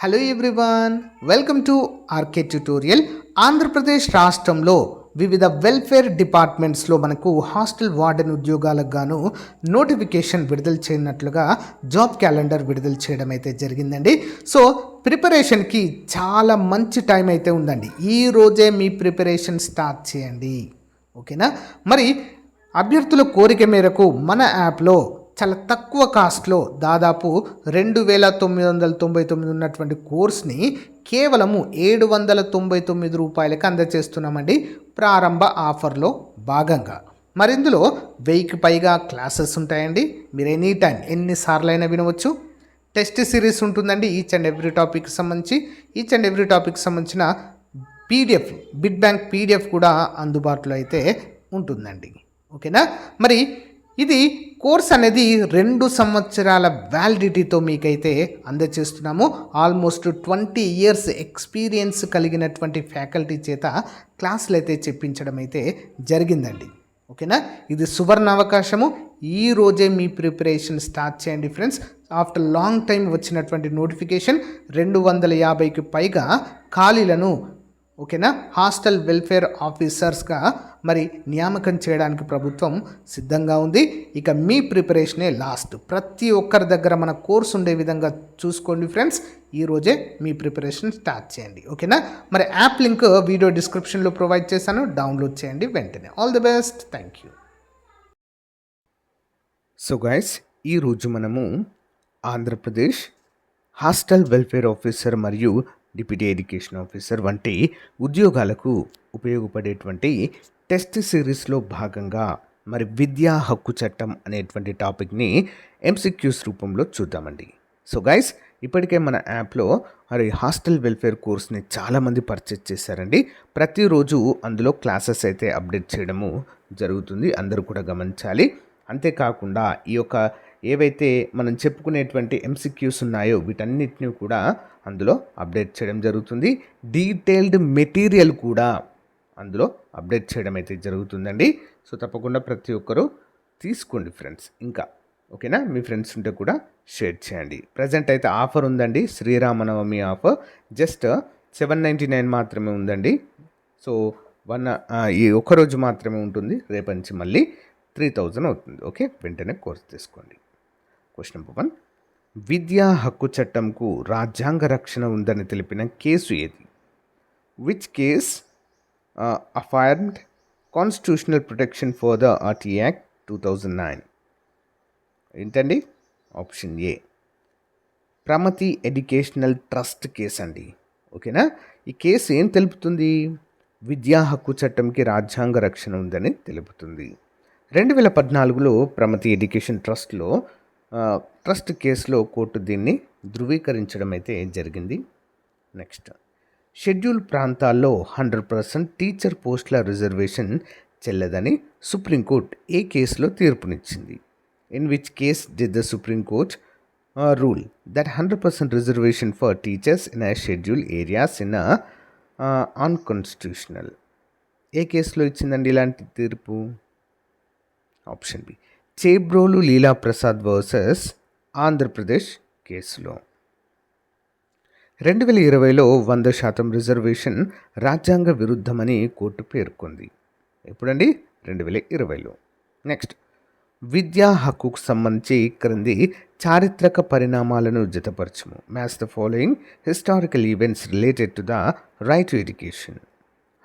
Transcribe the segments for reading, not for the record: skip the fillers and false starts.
Hello everyone, welcome to RK tutorial. Andhra Pradesh రాష్ట్రంలో వివిధ welfare డిపార్ట్మెంట్స్లో మనకు హాస్టల్ వార్డెన్ ఉద్యోగాలకు గాను నోటిఫికేషన్ విడుదల చేయనట్లుగా జాబ్ క్యాలెండర్ విడుదల చేయడం అయితే జరిగిందండి. సో ప్రిపరేషన్కి చాలా మంచి టైం అయితే ఉందండి. ఈ రోజే మీ ప్రిపరేషన్ స్టార్ట్ చేయండి, ఓకేనా? మరి అభ్యర్థుల కోరిక మేరకు మన యాప్లో చాలా తక్కువ కాస్ట్లో దాదాపు 2,999 ఉన్నటువంటి కోర్స్ని కేవలము 799 రూపాయలకి అందజేస్తున్నామండి, ప్రారంభ ఆఫర్లో భాగంగా. మరి ఇందులో 1000కి పైగా క్లాసెస్ ఉంటాయండి. మీరు ఎనీ టైం ఎన్నిసార్లైనా వినవచ్చు. టెస్ట్ సిరీస్ ఉంటుందండి ఈచ్ అండ్ ఎవ్రీ టాపిక్ సంబంధించిన పీడిఎఫ్, బిడ్ బ్యాంక్ పీడిఎఫ్ కూడా అందుబాటులో అయితే ఉంటుందండి, ఓకేనా? మరి ఇది కోర్స్ అనేది 2 సంవత్సరాల వ్యాలిడిటీతో మీకైతే అందజేస్తున్నాము. ఆల్మోస్ట్ 20 ఇయర్స్ ఎక్స్పీరియన్స్ కలిగినటువంటి ఫ్యాకల్టీ చేత క్లాసులు అయితే చెప్పించడం అయితే జరిగిందండి, ఓకేనా? ఇది సువర్ణ అవకాశము. ఈ రోజే మీ ప్రిపరేషన్ స్టార్ట్ చేయండి ఫ్రెండ్స్. ఆఫ్టర్ లాంగ్ టైం వచ్చినటువంటి నోటిఫికేషన్ 250కి పైగా ఖాళీలను, ఓకేనా, హాస్టల్ వెల్ఫేర్ ఆఫీసర్స్గా మరి నియామకం చేయడానికి ప్రభుత్వం సిద్ధంగా ఉంది. ఇక మీ ప్రిపరేషనే లాస్ట్. ప్రతి ఒక్కరి దగ్గర మన కోర్స్ ఉండే విధంగా చూసుకోండి ఫ్రెండ్స్. ఈరోజే మీ ప్రిపరేషన్ స్టార్ట్ చేయండి, ఓకేనా? మరి యాప్ లింక్ వీడియో డిస్క్రిప్షన్లో ప్రొవైడ్ చేశాను, డౌన్లోడ్ చేయండి వెంటనే. All the best, thank you. So guys, ఈరోజు మనము ఆంధ్రప్రదేశ్ హాస్టల్ వెల్ఫేర్ ఆఫీసర్ మరియు డిప్యూటీ ఎడ్యుకేషన్ ఆఫీసర్ వంటి ఉద్యోగాలకు ఉపయోగపడేటువంటి టెస్ట్ సిరీస్లో భాగంగా మరి విద్యా హక్కు చట్టం అనేటువంటి టాపిక్ని ఎంసిక్యూస్ రూపంలో చూద్దామండి. సో గైస్, ఇప్పటికే మన యాప్లో మరి హాస్టల్ వెల్ఫేర్ కోర్స్ని చాలామంది పర్చేజ్ చేశారండి. ప్రతిరోజు అందులో క్లాసెస్ అయితే అప్డేట్ చేయడము జరుగుతుంది, అందరూ కూడా గమనించాలి. అంతేకాకుండా ఈ యొక్క ఏవైతే మనం చెప్పుకునేటువంటి ఎంసిక్యూస్ ఉన్నాయో వీటన్నిటిని కూడా అందులో అప్డేట్ చేయడం జరుగుతుంది. డీటెయిల్డ్ మెటీరియల్ కూడా అందులో అప్డేట్ చేయడం అయితే జరుగుతుందండి. సో తప్పకుండా ప్రతి ఒక్కరూ తీసుకోండి ఫ్రెండ్స్. ఇంకా ఓకేనా, మీ ఫ్రెండ్స్ ఉంటే కూడా షేర్ చేయండి. ప్రజెంట్ అయితే ఆఫర్ ఉందండి, శ్రీరామనవమి ఆఫర్. జస్ట్ 799 మాత్రమే ఉందండి. సో ఈ ఒక్కరోజు మాత్రమే ఉంటుంది, రేపు నుంచి మళ్ళీ 3000 అవుతుంది. ఓకే, వెంటనే కోర్స్ తీసుకోండి. క్వశ్చన్ నెంబర్ 1, విద్యా హక్కు చట్టంకు రాజ్యాంగ రక్షణ ఉందని తెలిపిన కేసు ఏది? Which case affirmed constitutional protection for the RT act 2009? ఏంటండి? Option A Pramati educational trust case అండి, ఓకేనా? ఈ కేసు ఏం తెలుపుతుంది? విద్యా హక్కు చట్టంకి రాజ్యాంగ రక్షణ ఉందని తెలుపుతుంది. 2014లో ప్రమతి ఎడ్యుకేషన్ ట్రస్ట్ కేసులో కోర్టు దీన్ని ధృవీకరించడం అయితే జరిగింది. నెక్స్ట్, షెడ్యూల్ ప్రాంతాల్లో 100% టీచర్ పోస్టుల రిజర్వేషన్ చెల్లదని సుప్రీంకోర్టు ఏ కేసులో తీర్పునిచ్చింది? In which case did the supreme court rule that 100% reservation for teachers in a scheduled areas in unconstitutional? ఏ కేసులో ఇచ్చిందండి ఇలాంటి తీర్పు? Option B Chebrolu Leelaprasad versus Andhra Pradesh కేసులో. 2020లో 100% రిజర్వేషన్ రాజ్యాంగ విరుద్ధమని కోర్టు పేర్కొంది. ఎప్పుడండి? 2020లో. నెక్స్ట్, విద్యా హక్కుకు సంబంధించి క్రింది చారిత్రక పరిణామాలను జతపరచము. Match the following historical events related to the right to education.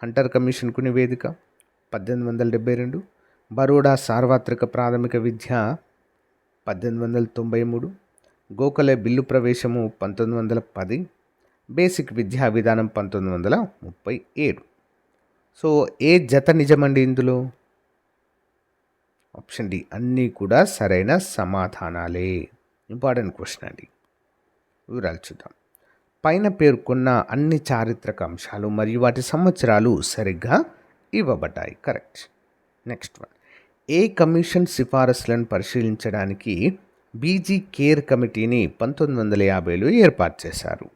Hunter కమిషన్కు నివేదిక 1872, బరోడా సార్వత్రిక ప్రాథమిక విద్య 1893, గోఖలే బిల్లు ప్రవేశము 1910, బేసిక్ విద్యా విధానం 1937. సో ఏ జత నిజమండి ఇందులో? ఆప్షన్ డి అన్నీ కూడా సరైన సమాధానాలే. ఇంపార్టెంట్ క్వశ్చన్ అండి. వివరాలు చూద్దాం. పైన పేర్కొన్న అన్ని చారిత్రక అంశాలు మరియు వాటి సంవత్సరాలు సరిగ్గా ఇవ్వబడ్డాయి. కరెక్ట్. నెక్స్ట్ వన్, ఏ కమిషన్ సిఫారసులను పరిశీలించడానికి బీజీ కేర్ కమిటీని 1950లో ఏర్పాటు చేశారు?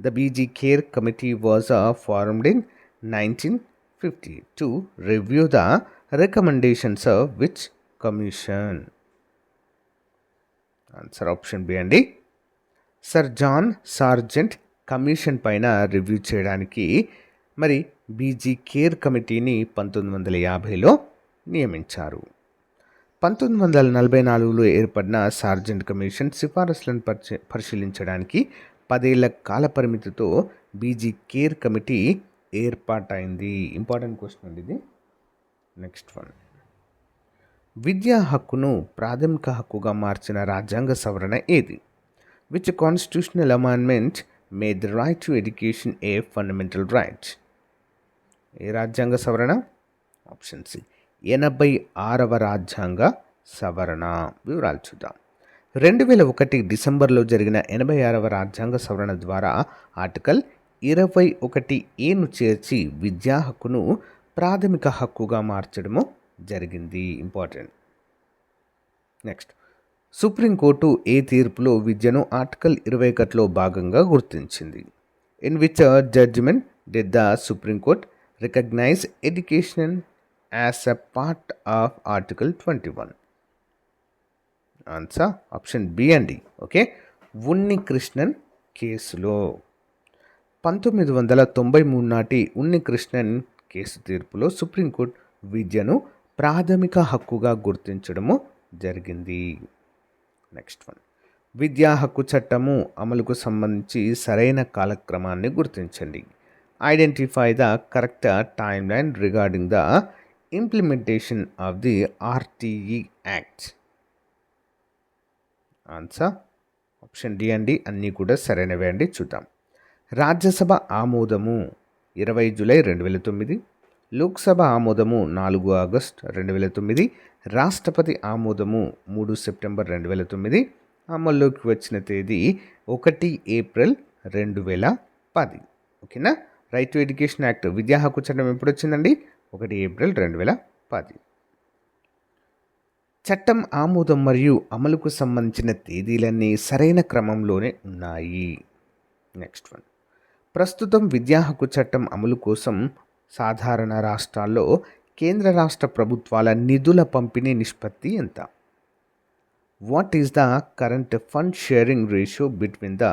The BG care committee was formed in 1950 to review the recommendations of which commission? Answer option B అండి, సర్ జాన్ సార్జెంట్ కమిషన్ పైన రివ్యూ చేయడానికి మరి బీజీ కేర్ కమిటీని 1950లో నియమించారు. 1944లో ఏర్పడిన సార్జెంట్ కమిషన్ సిఫారసులను పరిశీలించడానికి 10 ఏళ్ల కాల పరిమితితో బీజీ కేర్ కమిటీ ఏర్పాటైంది. ఇంపార్టెంట్ క్వశ్చన్ అండి ఇది. నెక్స్ట్ వన్, విద్యా హక్కును ప్రాథమిక హక్కుగా మార్చిన రాజ్యాంగ సవరణ ఏది? Which constitutional amendment made the right to education a fundamental right? ఏ రాజ్యాంగ సవరణ? ఆప్షన్ సి 86వ రాజ్యాంగ సవరణ. వివరాలు చూద్దాం. 2001 డిసెంబర్లో జరిగిన 86వ రాజ్యాంగ సవరణ ద్వారా ఆర్టికల్ 21A చేర్చి విద్యా హక్కును ప్రాథమిక హక్కుగా మార్చడము జరిగింది. ఇంపార్టెంట్. నెక్స్ట్, సుప్రీంకోర్టు ఏ తీర్పులో విద్యను ఆర్టికల్ 21లో భాగంగా గుర్తించింది? In which judgment did the Supreme Court recognise education as a part of article 21? Answer option B అండి. ఓకే, ఉన్ని కృష్ణన్ కేసులో 1993 నాటి ఉన్ని కృష్ణన్ కేసు తీర్పులో సుప్రీంకోర్టు విద్యను ప్రాథమిక హక్కుగా గుర్తించడము జరిగింది. నెక్స్ట్ వన్, విద్యా హక్కు చట్టము అమలుకు సంబంధించి సరైన కాలక్రమాన్ని గుర్తించండి. Identify the correct time line regarding the implementation of the RTE act. Answer option D అండి. అన్నీ కూడా సరైనవే అండి. చూద్దాం. రాజ్యసభ ఆమోదము 20 జూలై 2009, లోక్సభ ఆమోదము 4 ఆగస్ట్ 2009, రాష్ట్రపతి ఆమోదము 3 సెప్టెంబర్ 2009, అమల్లోకి వచ్చిన తేదీ 1 ఏప్రిల్ 2010. ఓకేనా? రైట్ టు ఎడ్యుకేషన్ యాక్ట్ విద్యా హక్కు చట్టం ఎప్పుడు వచ్చిందండి? 1 ఏప్రిల్ 2010. చట్టం ఆమోదం మరియు అమలుకు సంబంధించిన తేదీలన్నీ సరైన క్రమంలోనే ఉన్నాయి. నెక్స్ట్ వన్, ప్రస్తుతం విద్యా హక్కు చట్టం అమలు కోసం సాధారణ రాష్ట్రాల్లో కేంద్ర రాష్ట్ర ప్రభుత్వాల నిధుల పంపిణీ నిష్పత్తి ఎంత? What is the current fund sharing ratio between the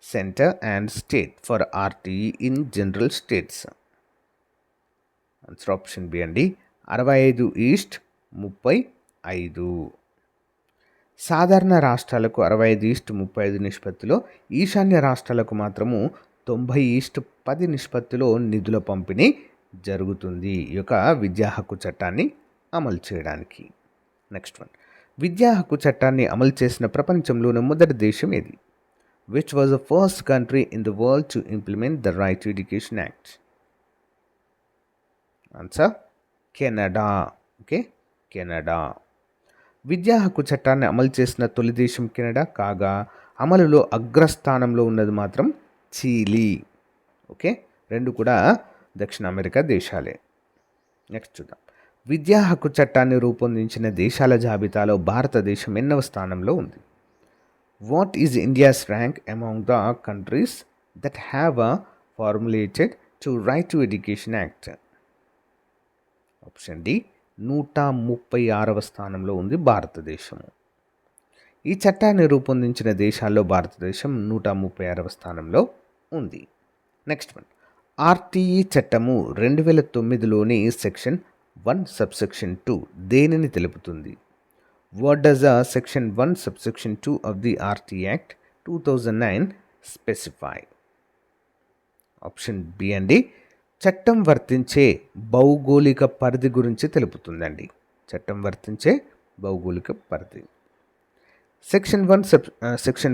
centre and state for RTE in general states? Answer option B అండి. 65:35. సాధారణ రాష్ట్రాలకు 65:35 నిష్పత్తిలో, ఈశాన్య రాష్ట్రాలకు మాత్రము 90:10 నిష్పత్తిలో నిధుల పంపిణీ జరుగుతుంది ఈ యొక్క విద్యా హక్కు చట్టాన్ని అమలు చేయడానికి. నెక్స్ట్ వన్, విద్యా హక్కు చట్టాన్ని అమలు చేసిన ప్రపంచంలోని మొదటి దేశం ఏది? Which was the first country in the world to implement the right to education act? Answer Canada. Okay, Canada. విద్యా హక్కు చట్టాన్ని అమలు చేసిన తొలి దేశం కెనడా కాగా, అమలులో అగ్రస్థానంలో ఉన్నది మాత్రం చీలీ. ఓకే, రెండు కూడా దక్షిణ అమెరికా దేశాలే. నెక్స్ట్ చూద్దాం. విద్యా హక్కు చట్టాన్ని రూపొందించిన దేశాల జాబితాలో భారతదేశం ఎన్నవ స్థానంలో ఉంది? What is India's rank among the countries that have formulated to right to education act? Option D 136వ స్థానంలో ఉంది భారతదేశము. ఈ చట్టాన్ని రూపొందించిన దేశాల్లో భారతదేశం 136వ స్థానంలో ఉంది. నెక్స్ట్ వన్, ఆర్టీఈ చట్టము 2009లోని సెక్షన్ 1 సబ్సెక్షన్ 2 దేనిని తెలుపుతుంది? What does the section 1 subsection 2 of the RTE act 2009 specify? Option B అండి. చట్టం వర్తించే భౌగోళిక పరిధి గురించి తెలుపుతుందండి. చట్టం వర్తించే భౌగోళిక పరిధి. సెక్షన్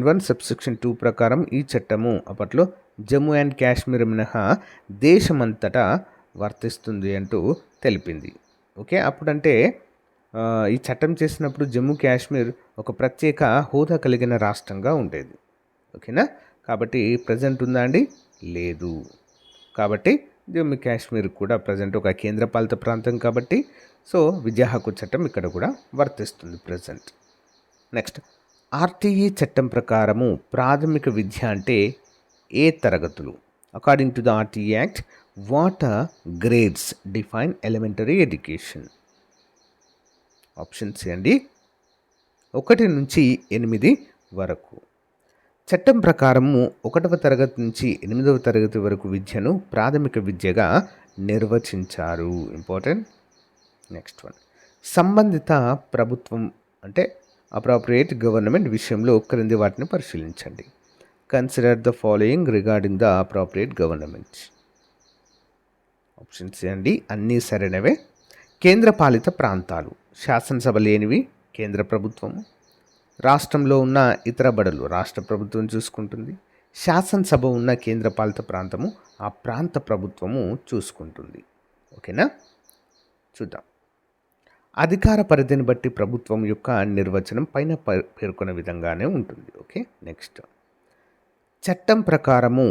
1 సబ్సెక్షన్ 2 ప్రకారం ఈ చట్టము అప్పట్లో జమ్మూ అండ్ కాశ్మీర్ మినహా దేశమంతటా వర్తిస్తుంది అంటూ తెలిపింది. ఓకే, అప్పుడంటే ఈ చట్టం చేసినప్పుడు జమ్మూ కాశ్మీర్ ఒక ప్రత్యేక హోదా కలిగిన రాష్ట్రంగా ఉండేది. ఓకేనా? కాబట్టి ప్రజెంట్ ఉందా అండి? లేదు. కాబట్టి జమ్మూ కాశ్మీర్ కూడా ప్రజెంట్ ఒక కేంద్రపాలిత ప్రాంతం కాబట్టి సో విద్యా హక్కు చట్టం ఇక్కడ కూడా వర్తిస్తుంది ప్రజెంట్. నెక్స్ట్, ఆర్టీఈ చట్టం ప్రకారము ప్రాథమిక విద్య అంటే ఏ తరగతులు? According to the RTE act what grades define elementary education? Option C అండి 1 నుంచి 8 వరకు. చట్టం ప్రకారము 1వ తరగతి నుంచి 8వ తరగతి వరకు విద్యను ప్రాథమిక విద్యగా నిర్వచించారు. ఇంపార్టెంట్. నెక్స్ట్ వన్, సంబంధిత ప్రభుత్వం అంటే అప్రాప్రియేట్ గవర్నమెంట్ విషయంలో క్రింది వాటిని పరిశీలించండి. Consider the following regarding the appropriate government. Options అండి, అన్నీ సరైనవే. కేంద్ర పాలిత ప్రాంతాలు, శాసనసభ లేనివి కేంద్ర ప్రభుత్వము. రాష్ట్రంలో ఉన్న ఇతర బడులు రాష్ట్ర ప్రభుత్వం చూసుకుంటుంది. శాసనసభ ఉన్న కేంద్ర పాలిత ప్రాంతము ఆ ప్రాంత ప్రభుత్వము చూసుకుంటుంది. ఓకేనా, చూద్దాం. అధికార పరిధిని బట్టి ప్రభుత్వం యొక్క నిర్వచనం పైన పేర్కొన్న విధంగానే ఉంటుంది. ఓకే, నెక్స్ట్, చట్టం ప్రకారము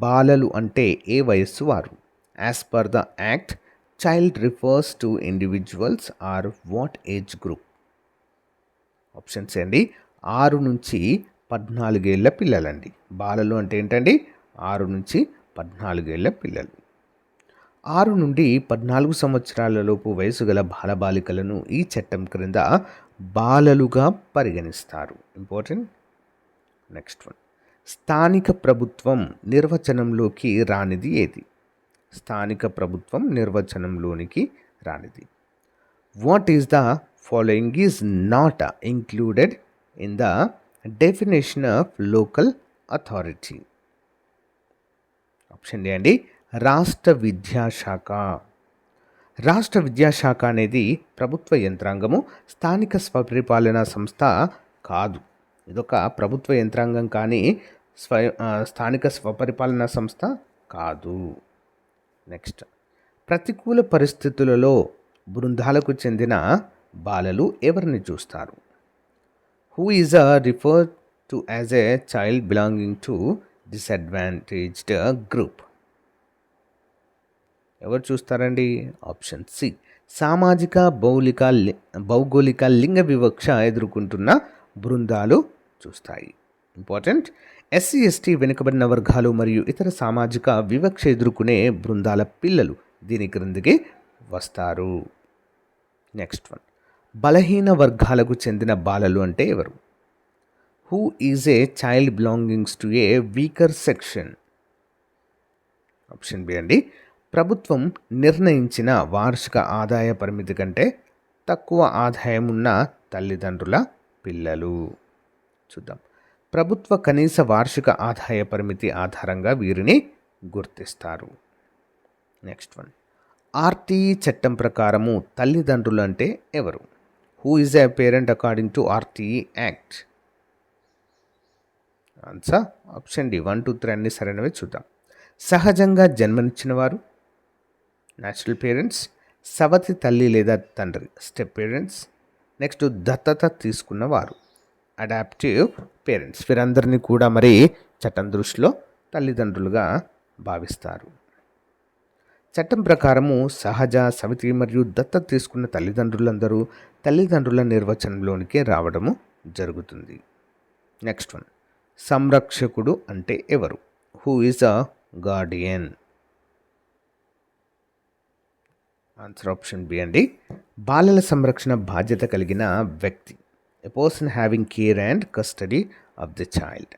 బాలలు అంటే ఏ వయస్సు వారు? As per the act, child refers to individuals are what age group? Options అండి, 6 నుంచి 14 ఏళ్ళ పిల్లలండి. బాలలు అంటే ఏంటండి? 6 నుంచి 14 ఏళ్ళ పిల్లలు. 6 నుండి 14 సంవత్సరాల లోపు వయసు గల బాలబాలికలను ఈ చట్టం క్రింద బాలలుగా పరిగణిస్తారు. ఇంపార్టెంట్. నెక్స్ట్ వన్, స్థానిక ప్రభుత్వం నిర్వచనంలోకి రానిది ఏది? స్థానిక ప్రభుత్వం నిర్వచనంలోనికి రానిది. What is the following is not included in the definition of local authority? Option D అండి, రాష్ట్ర విద్యాశాఖ. రాష్ట్ర విద్యాశాఖ అనేది ప్రభుత్వ యంత్రాంగము, స్థానిక స్వపరిపాలనా సంస్థ కాదు. ఇదొక ప్రభుత్వ యంత్రాంగం కానీ స్థానిక స్వపరిపాలనా సంస్థ కాదు. నెక్స్ట్, ప్రతికూల పరిస్థితులలో బృందాలకు చెందిన బాలలు ఎవరిని చూస్తారు? Who is referred to as a child belonging to disadvantaged group? ఎవరు చూస్తారండి? ఆప్షన్ సి, సామాజిక భౌగోళిక లింగ వివక్ష ఎదుర్కొంటున్న బృందాలు చూస్తాయి. ఇంపార్టెంట్. ఎస్సీ ఎస్టీ వెనుకబడిన వర్గాలు మరియు ఇతర సామాజిక వివక్ష ఎదుర్కొనే బృందాల పిల్లలు దీని క్రిందికి వస్తారు. నెక్స్ట్ వన్, బలహీన వర్గాలకు చెందిన బాలలు అంటే ఎవరు? Who is a child belongings to a weaker section? Option B అండి, ప్రభుత్వం నిర్ణయించిన వార్షిక ఆదాయ పరిమితి కంటే తక్కువ ఆదాయం ఉన్న తల్లిదండ్రుల పిల్లలు. చూద్దాం. ప్రభుత్వ కనీస వార్షిక ఆదాయ పరిమితి ఆధారంగా వీరిని గుర్తిస్తారు. నెక్స్ట్ వన్, ఆర్టీఈ చట్టం ప్రకారము తల్లిదండ్రులు అంటే ఎవరు? Who is a parent according to RTE act? Answer option D. 1, 2, 3 అన్ని సరైనవి. చూద్దాం. సహజంగా జన్మనిచ్చిన వారు, న్యాచురల్ పేరెంట్స్, సవతి తల్లి లేదా తండ్రి, స్టెప్ పేరెంట్స్. నెక్స్ట్, దత్తత తీసుకున్నవారు, అడాప్టివ్ పేరెంట్స్. వీరందరినీ కూడా మరి చట్టం దృష్టిలో తల్లిదండ్రులుగా భావిస్తారు. చట్టం ప్రకారము సహజ, సవితి మరియు దత్తత తీసుకున్న తల్లిదండ్రులందరూ తల్లిదండ్రుల నిర్వచనంలోనికి రావడము జరుగుతుంది. నెక్స్ట్ వన్, సంరక్షకుడు అంటే ఎవరు? Who is a guardian? Answer option B అండి, బాలల సంరక్షణ బాధ్యత కలిగిన వ్యక్తి, a person having care and custody of the child.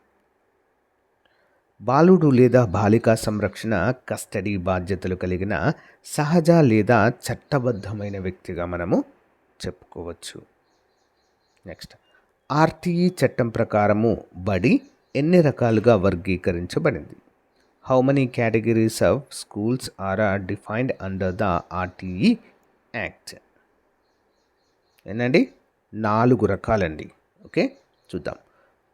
బాలుడు లేదా బాలిక సంరక్షణ, కస్టడీ బాధ్యతలు కలిగిన సహజ లేదా చట్టబద్ధమైన వ్యక్తిగా మనము చెప్పుకోవచ్చు. నెక్స్ట్, ఆర్టీఈ చట్టం ప్రకారము బడి ఎన్ని రకాలుగా వర్గీకరించబడింది? How many categories of schools are defined under the RTE act? ఏంటండి? 4 రకాలండి. ఓకే, చూద్దాం.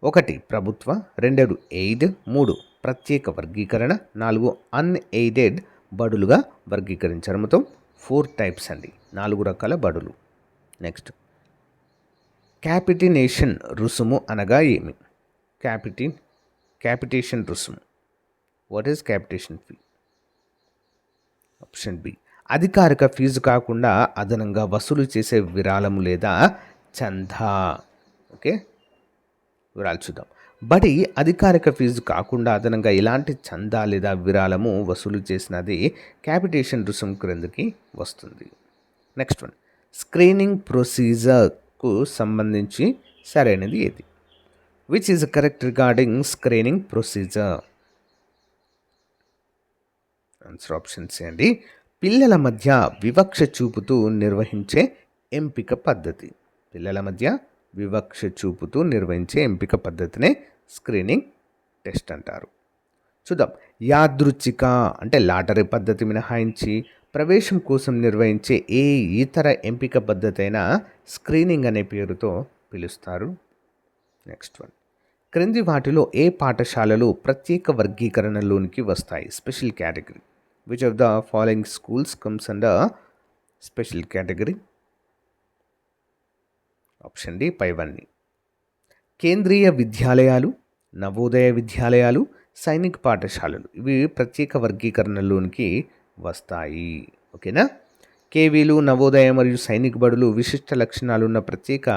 1 ప్రభుత్వ, 2 ఎయిడ్, 3 ప్రత్యేక వర్గీకరణ, 4 అన్ఎయిడెడ్ బడులుగా వర్గీకరించారు. మొత్తం 4 టైప్స్ అండి, 4 రకాల బడులు. నెక్స్ట్, క్యాపిటేషన్ రుసుము అనగా ఏమి? క్యాపిటేషన్ రుసుము. What is capitation fee? Option B, అధికారిక ఫీజు కాకుండా అదనంగా వసూలు చేసే విరాళము లేదా చందా. ఓకే, వివరాలు చూద్దాం. బడి అధికారిక ఫీజు కాకుండా అదనంగా ఎలాంటి చందా లేదా విరాళము వసూలు చేసినది క్యాపిటేషన్ రుసుం క్రిందకి వస్తుంది. నెక్స్ట్ వన్, స్క్రీనింగ్ ప్రొసీజర్కు సంబంధించి సరైనది ఏది? Which is correct regarding screening procedure? Answer option C అండి. పిల్లల మధ్య వివక్ష చూపుతూ నిర్వహించే ఎంపిక పద్ధతి. పిల్లల మధ్య వివక్ష చూపుతూ నిర్వహించే ఎంపిక పద్ధతినే స్క్రీనింగ్ టెస్ట్ అంటారు. చూద్దాం. యాదృచ్ఛిక అంటే లాటరీ పద్ధతి మినహాయించి ప్రవేశం కోసం నిర్వహించే ఏ ఇతర ఎంపిక పద్ధతి అయినా స్క్రీనింగ్ అనే పేరుతో పిలుస్తారు. Next one. క్రింది వాటిలో ఏ పాఠశాలలు ప్రత్యేక వర్గీకరణలోనికి వస్తాయి? Special category. Which of the following schools comes under special category? Option D పైవన్నీ. కేంద్రీయ విద్యాలయాలు, నవోదయ విద్యాలయాలు, సైనిక పాఠశాలలు ఇవి ప్రత్యేక వర్గీకరణలోనికి వస్తాయి. ఓకేనా? కేవీలు, నవోదయ మరియు సైనిక బడులు విశిష్ట లక్షణాలున్న ప్రత్యేక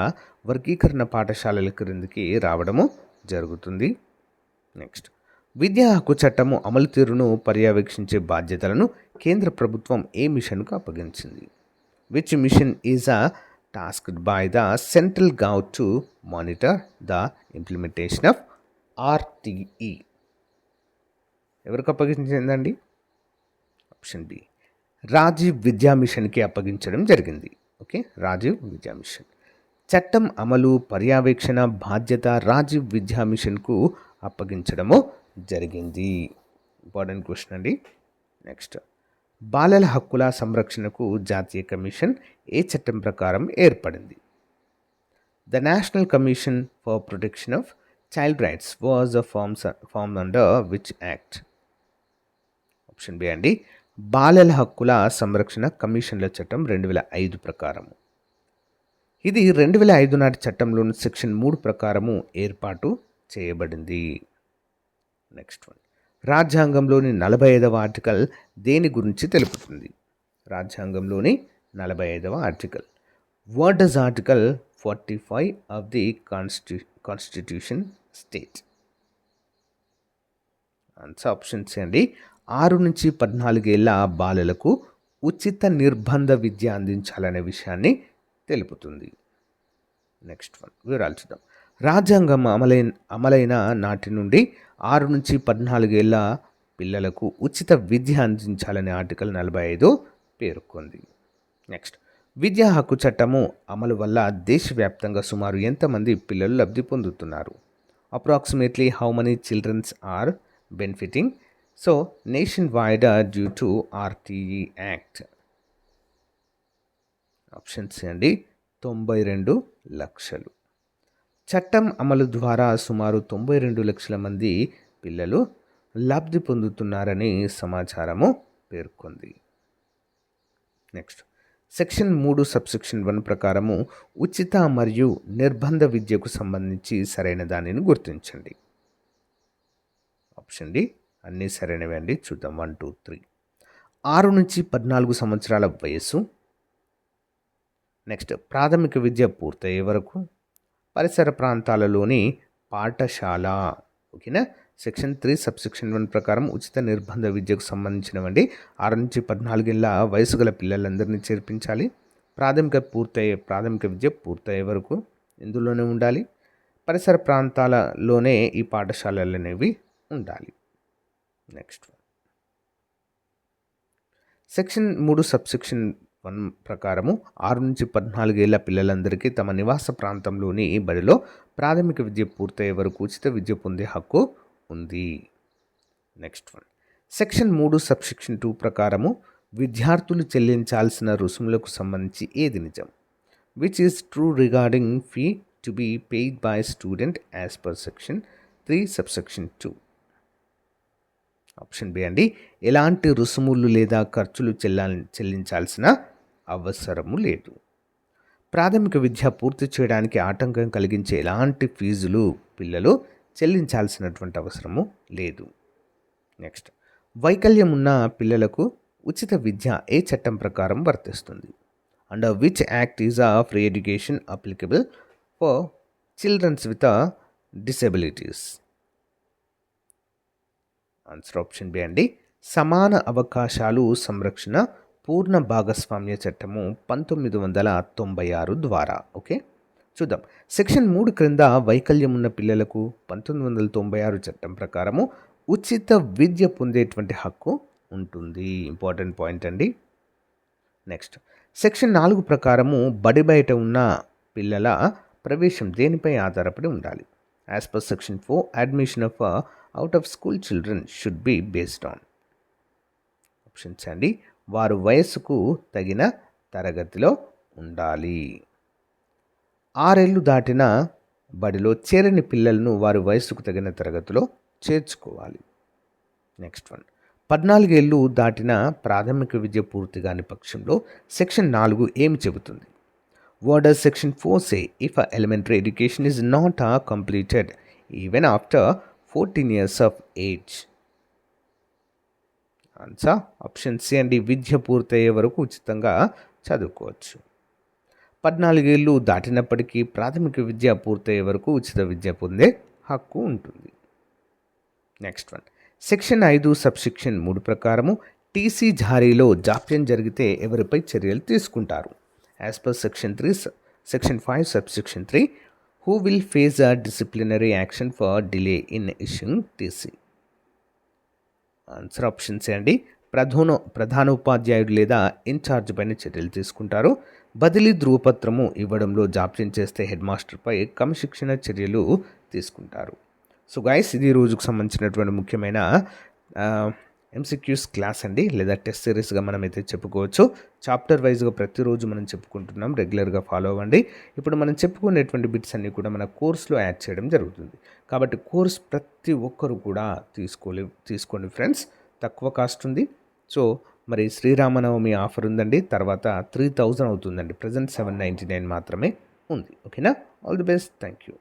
వర్గీకరణ పాఠశాలల క్రిందికి రావడము జరుగుతుంది. నెక్స్ట్. విద్యా హక్కు చట్టము అమలు తీరును పర్యవేక్షించే బాధ్యతలను కేంద్ర ప్రభుత్వం ఏ మిషన్కు అప్పగించింది? Which mission is tasked by the central government to monitor the implementation of RTE? ఎవరికి అప్పగించిందండి? ఆప్షన్ బి రాజీవ్ విద్యా మిషన్కి అప్పగించడం జరిగింది. ఓకే, రాజీవ్ విద్యా మిషన్. చట్టం అమలు పర్యవేక్షణ బాధ్యత రాజీవ్ విద్యా మిషన్కు అప్పగించడము జరిగింది. ఇంపార్టెంట్ క్వశ్చన్ అండి. నెక్స్ట్. బాలల హక్కుల సంరక్షణకు జాతీయ కమిషన్ ఏ చట్టం ప్రకారం ఏర్పడింది? The national commission for protection of child rights was formed under which act? Option B అండి బాలల హక్కుల సంరక్షణ కమిషన్ల చట్టం 2005 ప్రకారము. ఇది 2005 నాటి చట్టంలోని సెక్షన్ 3 ప్రకారము ఏర్పాటు చేయబడింది. Next one. రాజ్యాంగంలోని 45వ ఆర్టికల్ దేని గురించి తెలుపుతుంది? రాజ్యాంగంలోని 45వ article. What does article 45 of the constitution state? Answer option C అండి 6 నుంచి 14 ఏళ్ల బాలలకు ఉచిత నిర్బంధ విద్య అందించాలనే విషయాన్ని తెలుపుతుంది. Next one. వివరాలు చూద్దాం. రాజ్యాంగం అమలైన నాటి నుండి 6 నుంచి 14 ఏళ్ల పిల్లలకు ఉచిత విద్య అందించాలని ఆర్టికల్ 45 పేర్కొంది. నెక్స్ట్. విద్యా హక్కు చట్టము అమలు వల్ల దేశవ్యాప్తంగా సుమారు ఎంతమంది పిల్లలు లబ్ధి పొందుతున్నారు? Approximately how many childrens are benefiting so nationwide due to RTE act? Option C అండి 92 లక్షలు. చట్టం అమలు ద్వారా సుమారు 92 లక్షల మంది పిల్లలు లబ్ధి పొందుతున్నారని సమాచారము పేర్కొంది. నెక్స్ట్. సెక్షన్ 3 సబ్సెక్షన్ 1 ప్రకారము ఉచిత మరియు నిర్బంధ విద్యకు సంబంధించి సరైన దానిని గుర్తించండి. ఆప్షన్ డి అన్నీ సరైనవి అండి. చూద్దాం. 1, 2, 3. 6 నుంచి 14 సంవత్సరాల వయస్సు. నెక్స్ట్. ప్రాథమిక విద్య పూర్తయ్యే వరకు పరిసర ప్రాంతాలలోని పాఠశాల. ఓకేనా? సెక్షన్ 3 సబ్సెక్షన్ 1 ప్రకారం ఉచిత నిర్బంధ విద్యకు సంబంధించినవండి 6 నుంచి 14 ఏళ్ళ వయసు గల పిల్లలందరినీ చేర్పించాలి. ప్రాథమిక విద్య పూర్తయ్యే వరకు ఇందులోనే ఉండాలి. పరిసర ప్రాంతాలలోనే ఈ పాఠశాలలు అనేవి ఉండాలి. నెక్స్ట్. సెక్షన్ 3 సబ్సెక్షన్ 1 ప్రకారము 6 నుంచి 14 ఏళ్ల పిల్లలందరికీ తమ నివాస ప్రాంతంలోని బడిలో ప్రాథమిక విద్య పూర్తయ్యే వరకు ఉచిత విద్య పొందే హక్కు ఉంది. Next one. సెక్షన్ 3 సబ్సెక్షన్ 2 ప్రకారము విద్యార్థులు చెల్లించాల్సిన రుసుములకు సంబంధించి ఏది నిజం? Which is true regarding fee to be paid by student as per section 3 subsection 2? Option B అండి ఎలాంటి రుసుములు లేదా ఖర్చులు చెల్లించాల్సిన అవసరము లేదు. ప్రాథమిక విద్య పూర్తి చేయడానికి ఆటంకం కలిగించే ఎలాంటి ఫీజులు పిల్లలు చెల్లించాల్సినటువంటి అవసరము లేదు. నెక్స్ట్. వైకల్యం ఉన్న పిల్లలకు ఉచిత విద్య ఏ చట్టం ప్రకారం వర్తిస్తుంది? Under which act is free education applicable for childrens with disabilities? Answer option B అండి సమాన అవకాశాలు సంరక్షణ పూర్ణ భాగస్వామ్య చట్టము 1996 ద్వారా. ఓకే, చూద్దాం. సెక్షన్ 3 క్రింద వైకల్యం ఉన్న పిల్లలకు 1996 చట్టం ప్రకారము ఉచిత విద్య పొందేటువంటి హక్కు ఉంటుంది. ఇంపార్టెంట్ పాయింట్ అండి. నెక్స్ట్ సెక్షన్ 4 ప్రకారము బడి బయట ఉన్న పిల్లల ప్రవేశం దేనిపై ఆధారపడి ఉండాలి? As per section 4 admission of out of school children should be based on options అండి. వారు వయస్సుకు తగిన తరగతిలో ఉండాలి. 6 ఏళ్ళు దాటిన బడిలో చేరని పిల్లలను వారి వయస్సుకు తగిన తరగతిలో చేర్చుకోవాలి. నెక్స్ట్ వన్ 14 ఏళ్ళు దాటిన ప్రాథమిక విద్య పూర్తి కాని పక్షంలో సెక్షన్ 4 ఏమి చెబుతుంది? What does section 4 say if elementary education is not completed even after 14 years of age? Answer option C అండి. విద్య పూర్తయ్యే వరకు ఉచితంగా చదువుకోవచ్చు. 14 ఏళ్ళు దాటినప్పటికీ ప్రాథమిక విద్య పూర్తయ్యే వరకు ఉచిత విద్య పొందే హక్కు ఉంటుంది. నెక్స్ట్ వన్ సెక్షన్ 5 సబ్సెక్షన్ 3 ప్రకారము టీసీ జారీలో జాప్యం జరిగితే ఎవరిపై చర్యలు తీసుకుంటారు? As per section 5 subsection 3 who will face a disciplinary action for delay in issuing TC? Answer option C అండి. ప్రధానోపాధ్యాయుడు లేదా ఇన్ఛార్జ్ పైన చర్యలు తీసుకుంటారు. బదిలీ ధృవపత్రము ఇవ్వడంలో జాప్యం చేస్తే హెడ్ మాస్టర్పై క్రమశిక్షణ చర్యలు తీసుకుంటారు. సో గైస్, ఇది రోజుకు సంబంధించినటువంటి ముఖ్యమైన ఎంసీక్యూస్ క్లాస్ అండి, లేదా టెస్ట్ సిరీస్గా మనం అయితే చెప్పుకోవచ్చు. చాప్టర్ వైజ్గా ప్రతిరోజు మనం చెప్పుకుంటున్నాం, రెగ్యులర్గా ఫాలో అవ్వండి. ఇప్పుడు మనం చెప్పుకునేటువంటి బిట్స్ అన్నీ కూడా మన కోర్సులో యాడ్ చేయడం జరుగుతుంది. కాబట్టి కోర్స్ ప్రతి ఒక్కరు కూడా తీసుకోండి ఫ్రెండ్స్, తక్కువ కాస్ట్ ఉంది. సో మరి శ్రీరామనవమి ఆఫర్ ఉందండి, తర్వాత 3000 అవుతుందండి. ప్రజెంట్ 799 మాత్రమే ఉంది. ఓకేనా? All the best, thank you.